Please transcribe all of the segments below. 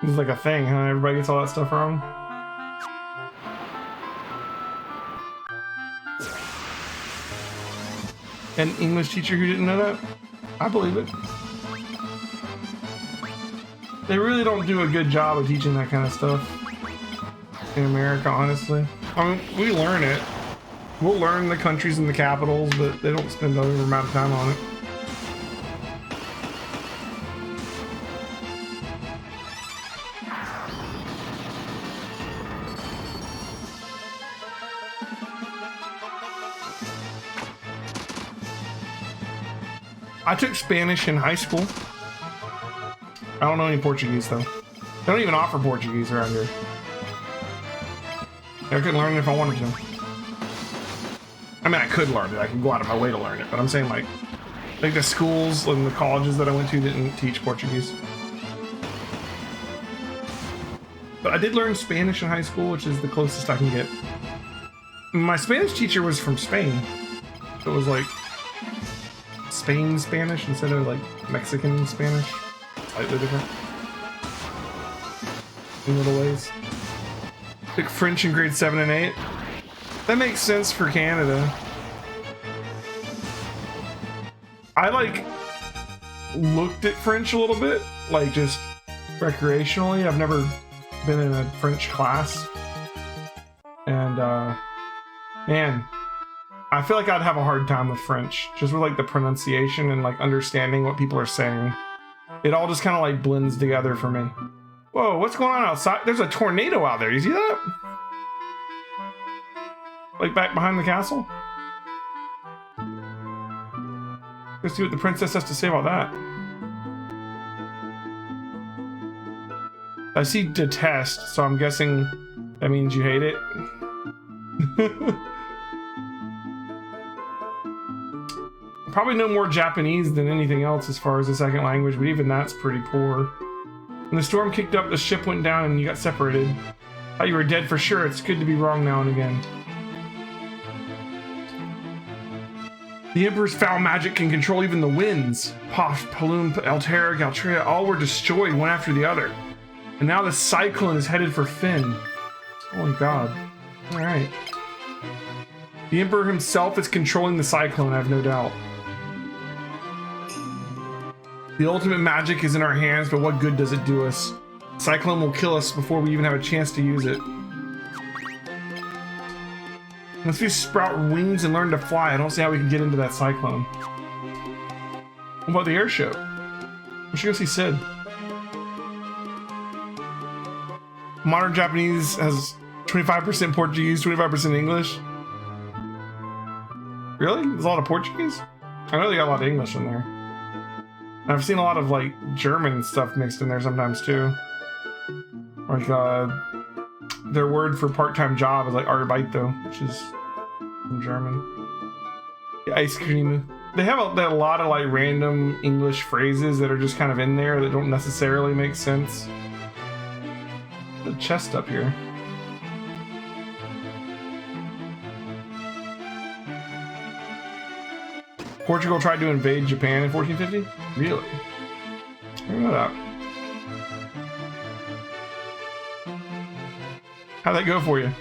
It's like a thing, huh? Everybody gets all that stuff wrong. An English teacher who didn't know that? I believe it. They really don't do a good job of teaching that kind of stuff in America, honestly. I mean, we learn it. We'll learn the countries and the capitals, but they don't spend an amount of time on it. I took Spanish in high school. I don't know any Portuguese though. They don't even offer Portuguese around here. I couldn't learn it if I wanted to. I mean, I could learn it. I could go out of my way to learn it, but I'm saying like the schools and the colleges that I went to didn't teach Portuguese. But I did learn Spanish in high school, which is the closest I can get. My Spanish teacher was from Spain. So it was like Spain Spanish instead of like Mexican Spanish. Slightly different in little ways. Took French in grade 7 and 8. That makes sense for Canada. I like looked at French a little bit, like just recreationally. I've never been in a French class. And man, I feel like I'd have a hard time with French, just with like the pronunciation and like understanding what people are saying. It all just kind of like blends together for me. Whoa, what's going on outside? There's a tornado out there. You see that? Like back behind the castle? Let's see what the princess has to say about that. I see detest, so I'm guessing that means you hate it. Probably know more Japanese than anything else as far as a second language, but even that's pretty poor. When the storm kicked up, the ship went down and you got separated. Thought you were dead for sure. It's good to be wrong now and again. The Emperor's foul magic can control even the winds. Pof, Paloom, Altera, Galtrea, all were destroyed one after the other. And now the cyclone is headed for Finn. Holy God. Alright. The Emperor himself is controlling the cyclone, I have no doubt. The ultimate magic is in our hands, but what good does it do us? Cyclone will kill us before we even have a chance to use it. Once we sprout wings and learn to fly, I don't see how we can get into that cyclone. What about the airship? We should go see Sid. Modern Japanese has 25% Portuguese, 25% English. Really? There's a lot of Portuguese? I know they got a lot of English in there. And I've seen a lot of like German stuff mixed in there sometimes too. Like their word for part-time job is like Arbeito, which is from German. The ice cream. They have a lot of like random English phrases that are just kind of in there that don't necessarily make sense. The chest up here. Portugal tried to invade Japan in 1450? Really? I didn't know that. How'd that go for you?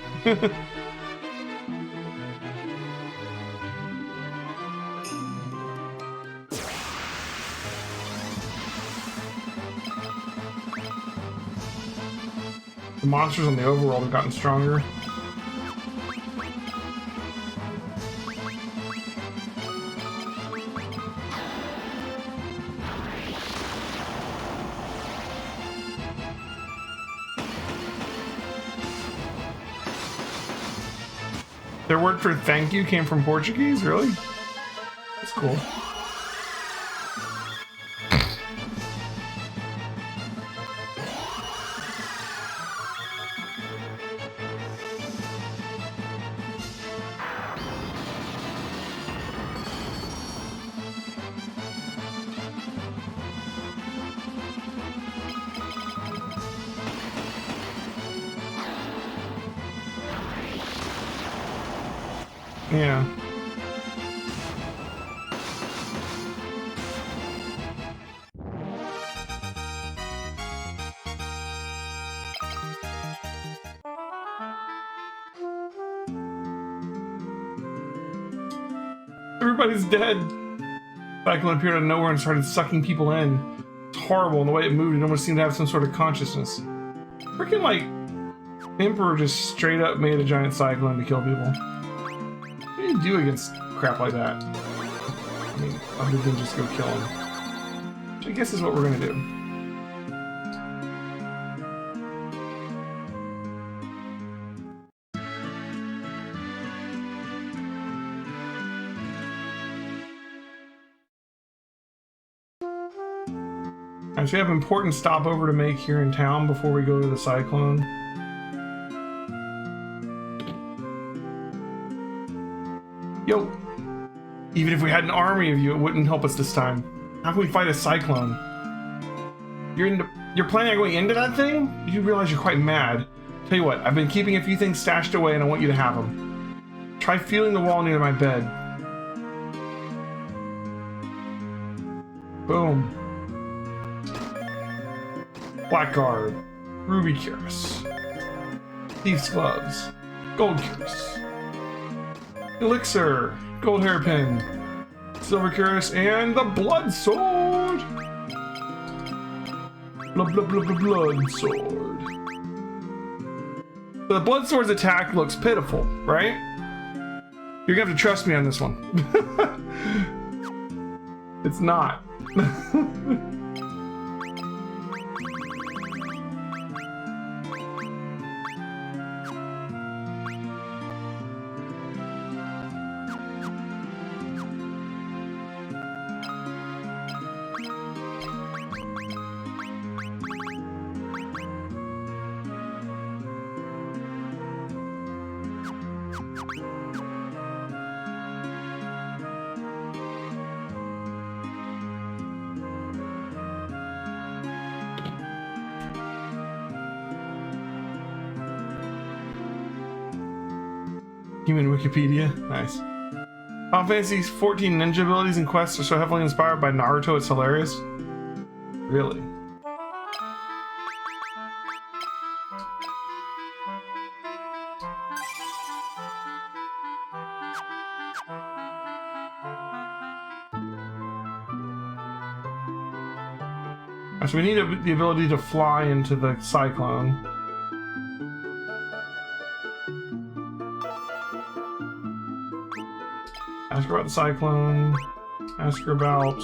The monsters on the overworld have gotten stronger. Their word for thank you came from Portuguese? Really? That's cool. Yeah. Everybody's dead. Cyclone appeared out of nowhere and started sucking people in. It's horrible, and the way it moved, it almost seemed to have some sort of consciousness. Freaking, like, Emperor just straight up made a giant cyclone to kill people. What do you do against crap like that? I mean, other than just go kill him. Which I guess is what we're gonna do. Alright, so we have an important stopover to make here in town before we go to the cyclone. Yo! Even if we had an army of you, it wouldn't help us this time. How can we fight a cyclone? You're planning on going into that thing? You realize you're quite mad. Tell you what, I've been keeping a few things stashed away and I want you to have them. Try feeling the wall near my bed. Boom. Blackguard, ruby cuirass, thief's gloves, gold cuirass, elixir, gold hairpin, silver cuirass, and the blood sword. Blood sword. The blood sword's attack looks pitiful, right? You're gonna have to trust me on this one. It's not. Human Wikipedia, nice. Final Fantasy 14 ninja abilities and quests are so heavily inspired by Naruto, it's hilarious. Really? So we need the ability to fly into the cyclone. Ask her about the cyclone. Ask her about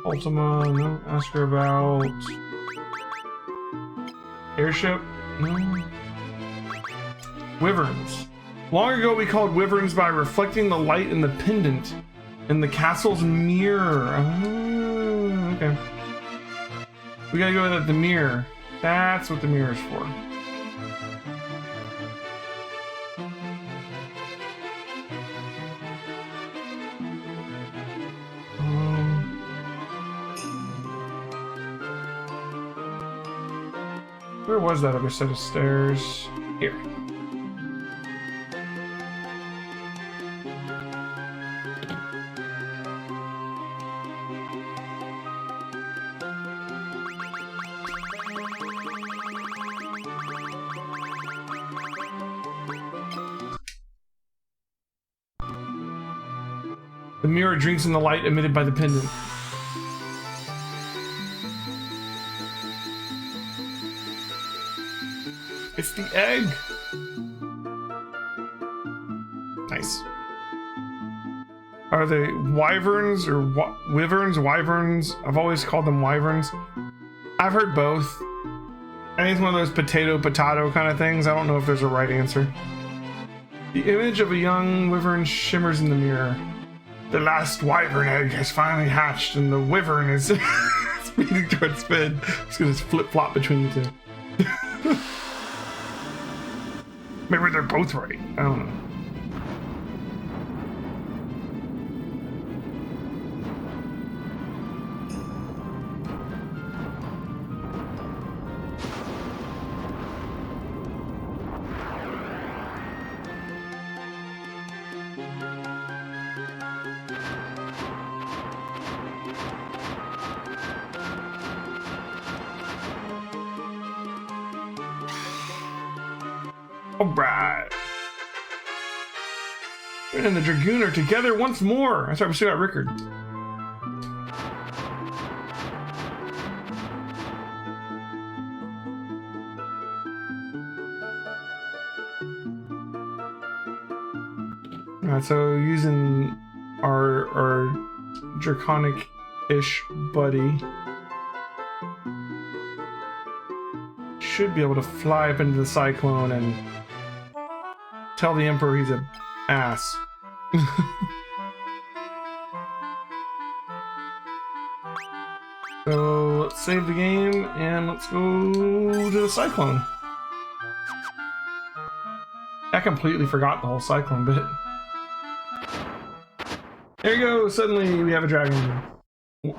Ultima. No. Ask her about airship. No. Wyverns. Long ago we called wyverns by reflecting the light in the pendant in the castle's mirror. Oh, okay. We gotta go with the mirror. That's what the mirror's for. Where was that other set of stairs? Here. The mirror drinks in the light emitted by the pendant. It's the egg! Nice. Are they wyverns or wyverns? Wyverns? I've always called them wyverns. I've heard both. I think it's one of those potato kind of things. I don't know if there's a right answer. The image of a young wyvern shimmers in the mirror. The last wyvern egg has finally hatched and the wyvern is speeding towards Finn. It's gonna flip-flop between the two. Maybe they're both right. I don't know. Alright. And the Dragoon are together once more. That's right, we still got Rickard. Alright, so using our draconic-ish buddy, should be able to fly up into the cyclone and tell the Emperor he's a ass. So let's save the game and let's go to the cyclone. I completely forgot the whole cyclone bit. There you go, suddenly we have a dragon,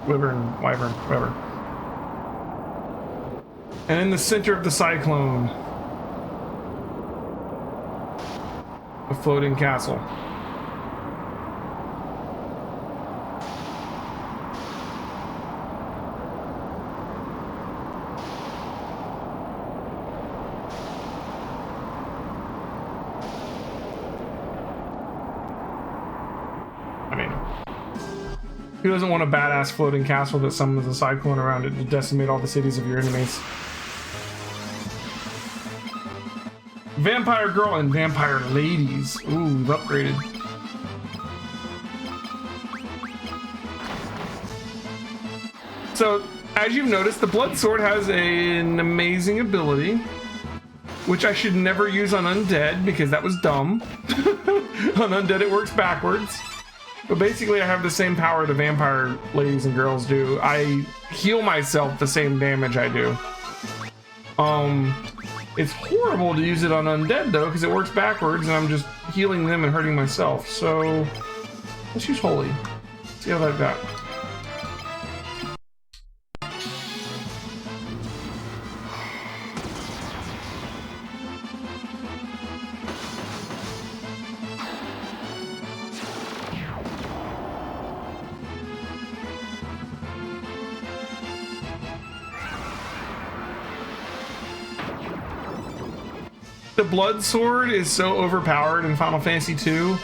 wyvern, whatever. And in the center of the cyclone, a floating castle. I mean, who doesn't want a badass floating castle that summons a cyclone around it to decimate all the cities of your enemies? Vampire girl and vampire ladies. Ooh, we've upgraded. So, as you've noticed, the Blood Sword has an amazing ability, which I should never use on undead because that was dumb. On undead it works backwards. But basically I have the same power the vampire ladies and girls do. I heal myself the same damage I do. It's horrible to use it on undead though, because it works backwards and I'm just healing them and hurting myself. So let's use Holy. See how that got. The Blood Sword is so overpowered in Final Fantasy II.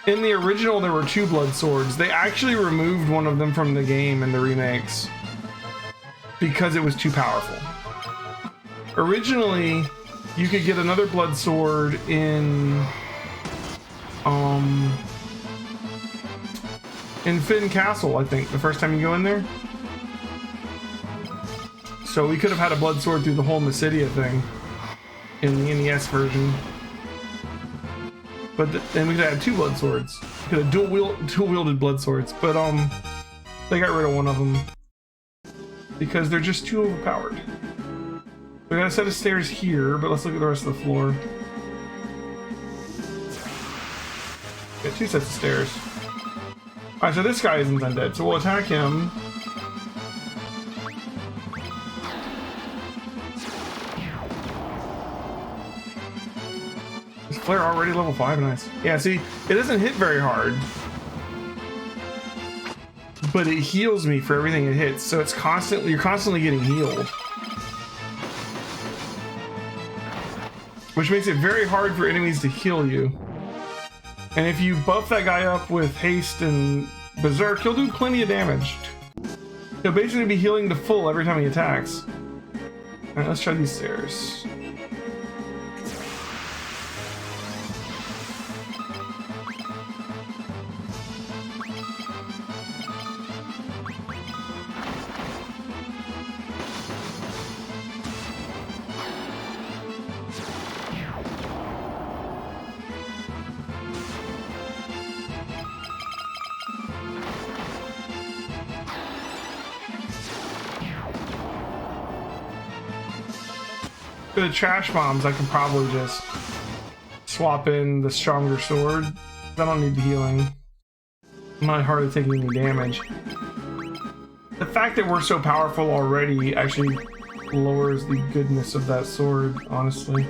In the original, there were 2 Blood Swords. They actually removed one of them from the game in the remakes because it was too powerful. Originally, you could get another Blood Sword in Finn Castle, I think, the first time you go in there. So we could have had a Blood Sword through the whole Mysidia thing in the NES version, but then we could have 2 Blood Swords. We could have dual-wielded Blood Swords, but they got rid of one of them because they're just too overpowered. We got a set of stairs here, but let's look at the rest of the floor. We got 2 sets of stairs. Alright, so this guy isn't undead, so we'll attack him. Flare already level 5, nice. Yeah, see, it doesn't hit very hard, but it heals me for everything it hits, so it's you're constantly getting healed. Which makes it very hard for enemies to heal you. And if you buff that guy up with haste and berserk, he'll do plenty of damage. He'll basically be healing to full every time he attacks. Alright, let's try these stairs. For the trash bombs, I can probably just swap in the stronger sword. I don't need the healing. I'm not hardly taking any damage. The fact that we're so powerful already actually lowers the goodness of that sword, honestly.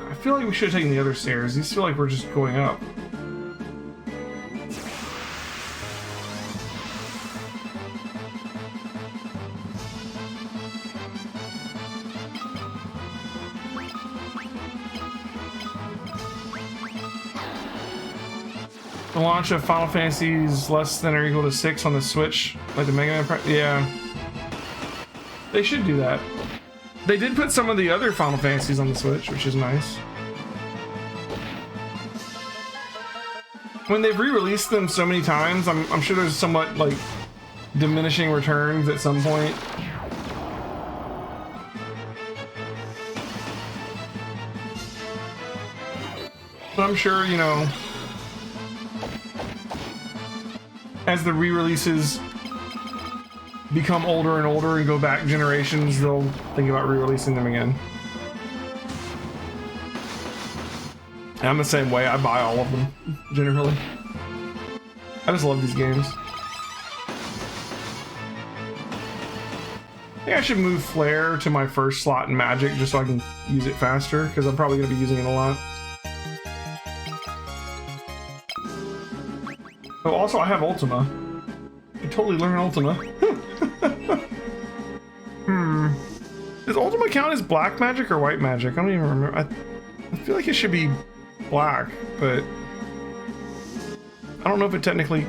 I feel like we should have taken the other stairs. These feel like we're just going up. The launch of Final Fantasy's less than or equal to 6 on the Switch, like the Mega Man. Yeah, they should do that. They did put some of the other Final Fantasies on the Switch, which is nice. When they've re-released them so many times, I'm sure there's somewhat like diminishing returns at some point. But I'm sure, you know, as the re-releases become older and older and go back generations, they'll think about re-releasing them again. And I'm the same way. I buy all of them, generally. I just love these games. I think I should move Flare to my first slot in Magic just so I can use it faster, because I'm probably going to be using it a lot. Oh, also I have Ultima. I can totally learn Ultima. Does Ultima count as black magic or white magic? I don't even remember. I feel like it should be black, but I don't know if it technically,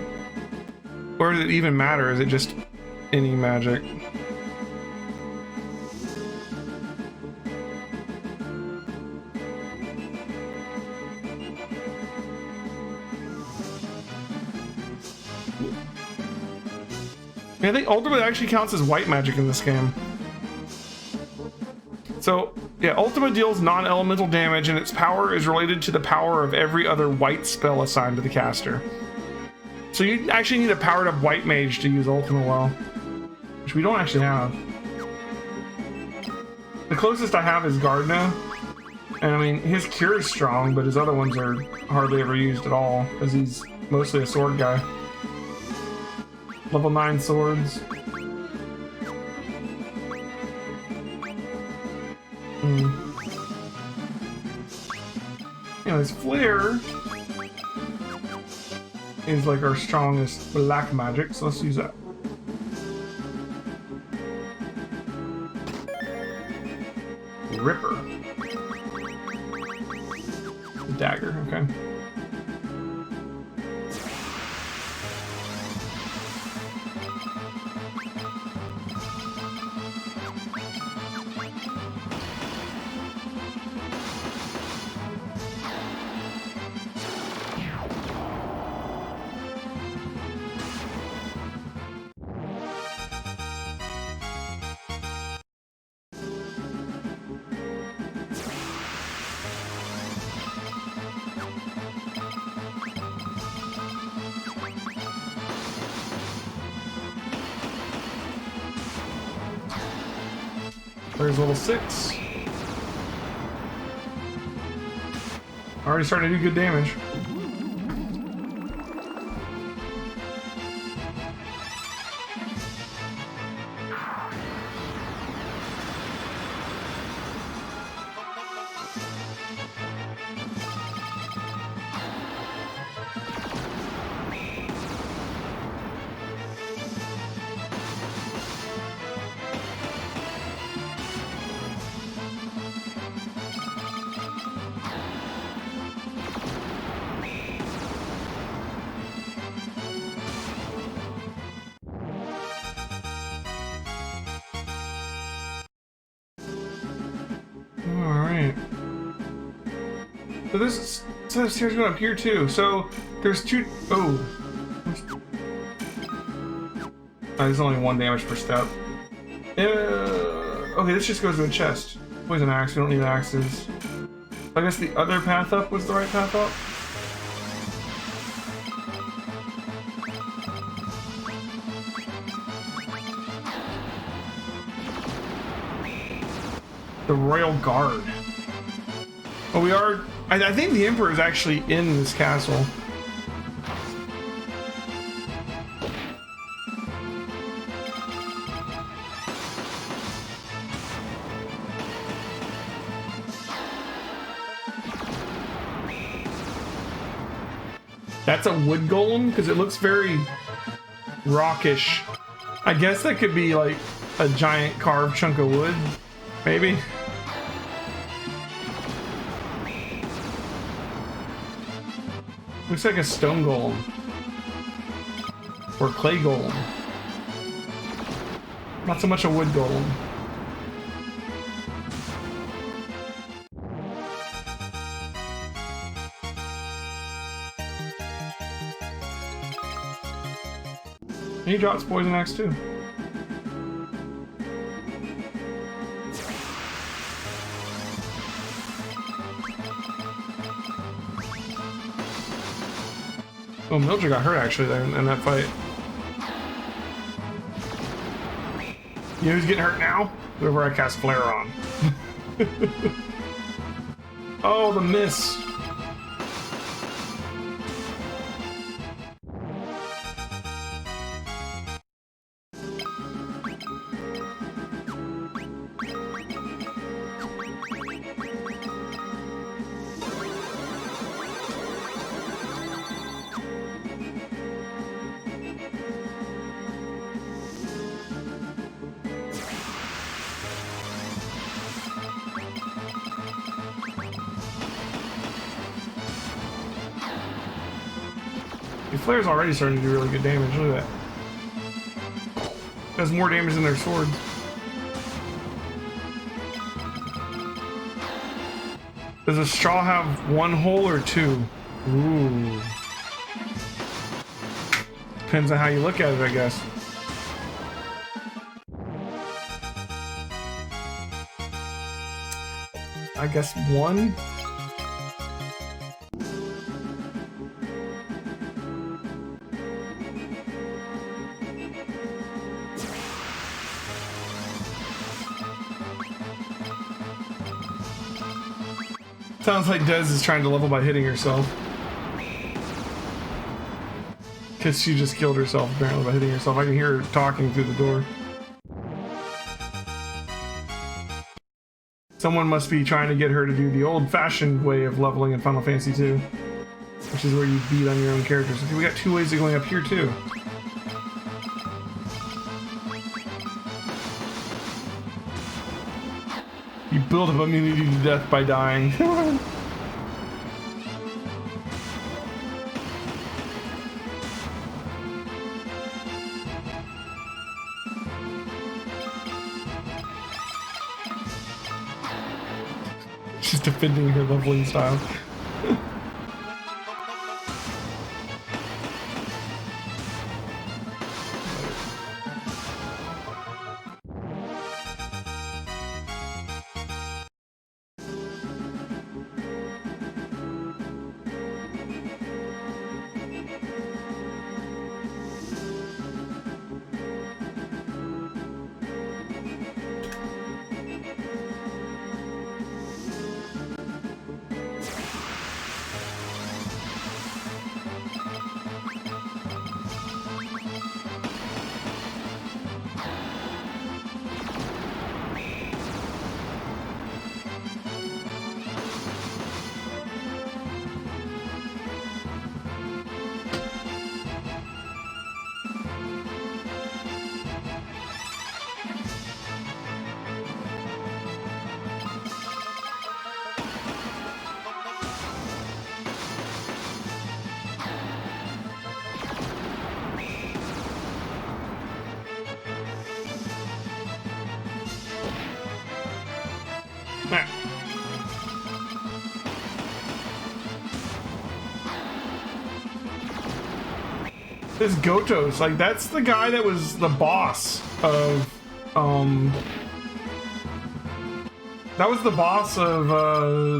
or does it even matter? Is it just any magic? I think Ultimate actually counts as white magic in this game. So, yeah, Ultima deals non-elemental damage, and its power is related to the power of every other white spell assigned to the caster. So you actually need a powered up white mage to use Ultima well, which we don't actually have. The closest I have is Gardna, and I mean, his cure is strong, but his other ones are hardly ever used at all, because he's mostly a sword guy. Level 9 swords. Anyways, Flare is like our strongest black magic, so let's use that. Ripper. Dagger, okay. There's level 6. Already starting to do good damage. So this stairs going up here too. So there's two. Oh, there's only 1 damage per step. Okay, this just goes to a chest. Poison axe. We don't need axes. I guess the other path up was the right path up. The Royal Guard. Well, we are. I think the Emperor is actually in this castle. That's a wood golem because it looks very rockish. I guess that could be like a giant carved chunk of wood, maybe. Looks like a stone golem. Or clay golem. Not so much a wood golem. And he drops poison axe too. Oh, Mildred got hurt actually there in that fight. You know who's getting hurt now? Whoever I cast Flare on. Oh, the miss. The flare's already starting to do really good damage. Look at that. Does more damage than their sword. Does a straw have one hole or two? Ooh. Depends on how you look at it, I guess. I guess one? Sounds like Des is trying to level by hitting herself. Because she just killed herself apparently by hitting herself. I can hear her talking through the door. Someone must be trying to get her to do the old-fashioned way of leveling in Final Fantasy II. Which is where you beat on your own characters. Okay, we got two ways of going up here too. You build up immunity to death by dying. She's defending her leveling style. This Gotos, like that's the guy that was the boss of that was the boss of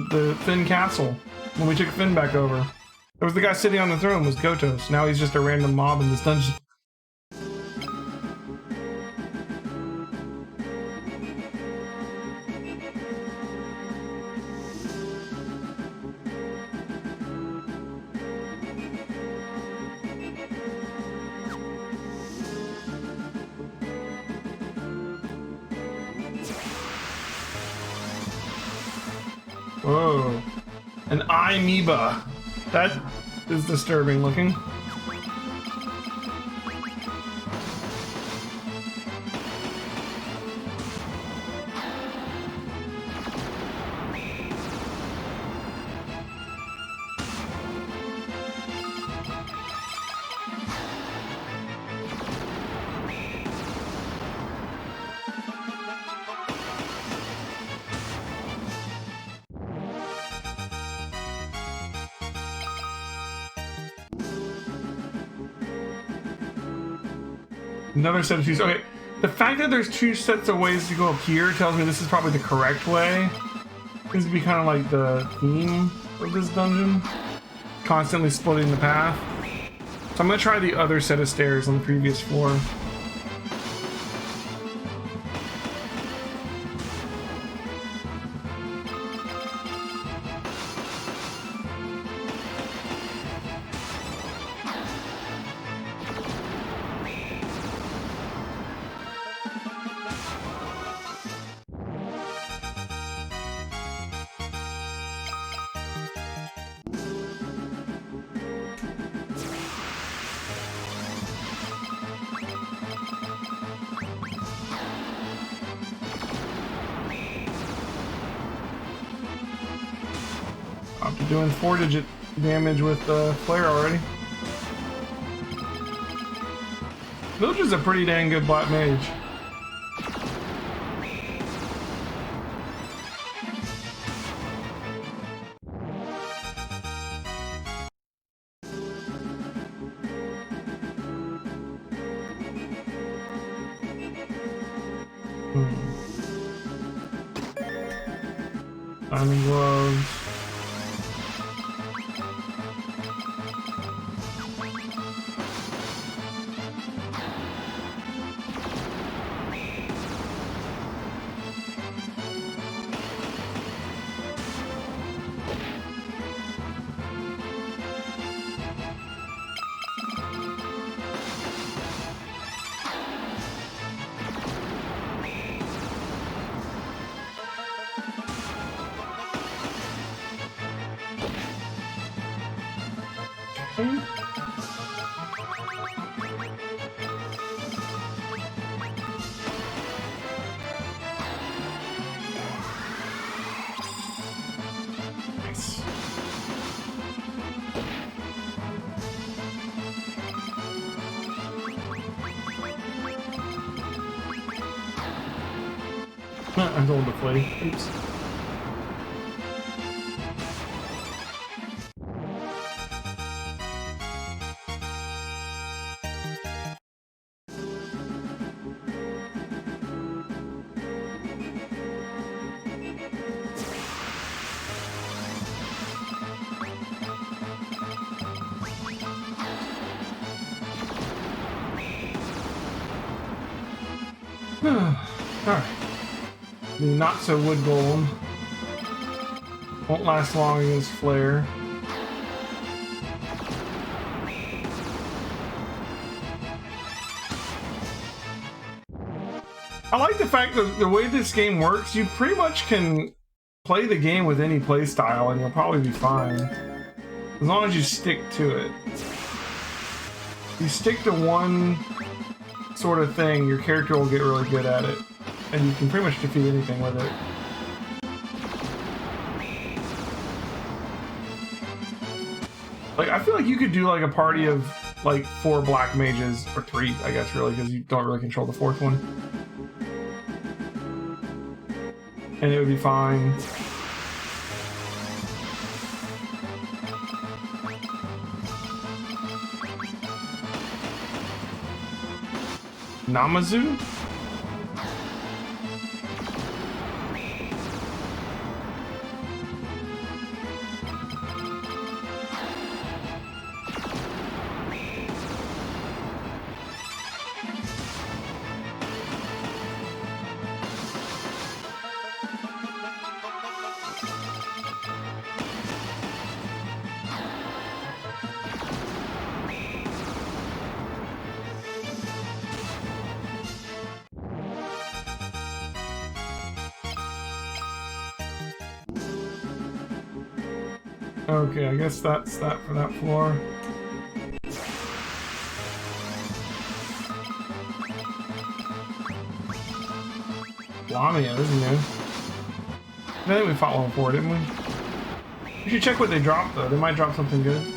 the Finn Castle when we took Finn back over. It was the guy sitting on the throne was Gotos. Now he's just a random mob in this dungeon. Whoa. An amoeba. That is disturbing looking. Another set of shoes. Okay, the fact that there's 2 sets of ways to go up here tells me this is probably the correct way. Seems to be kind of like the theme of this dungeon. Constantly splitting the path. So I'm gonna try the other set of stairs on the previous floor. After doing 4-digit damage with the flare already. Village is a pretty dang good black mage. Diamond gloves. Nice. I'm going to play. Oops. Alright. The not so wood golem. Won't last long against flare. I like the fact that the way this game works, you pretty much can play the game with any play style and you'll probably be fine. As long as you stick to it. You stick to one sort of thing, your character will get really good at it. And you can pretty much defeat anything with it. Like, I feel like you could do like a party of like 4 black mages, or 3, I guess, really, because you don't really control the 4th one. And it would be fine. Namazu? Okay, I guess that's that for that floor. Lamia, this is new. I think we fought one before, didn't we? We should check what they dropped, though. They might drop something good.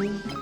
Ooh.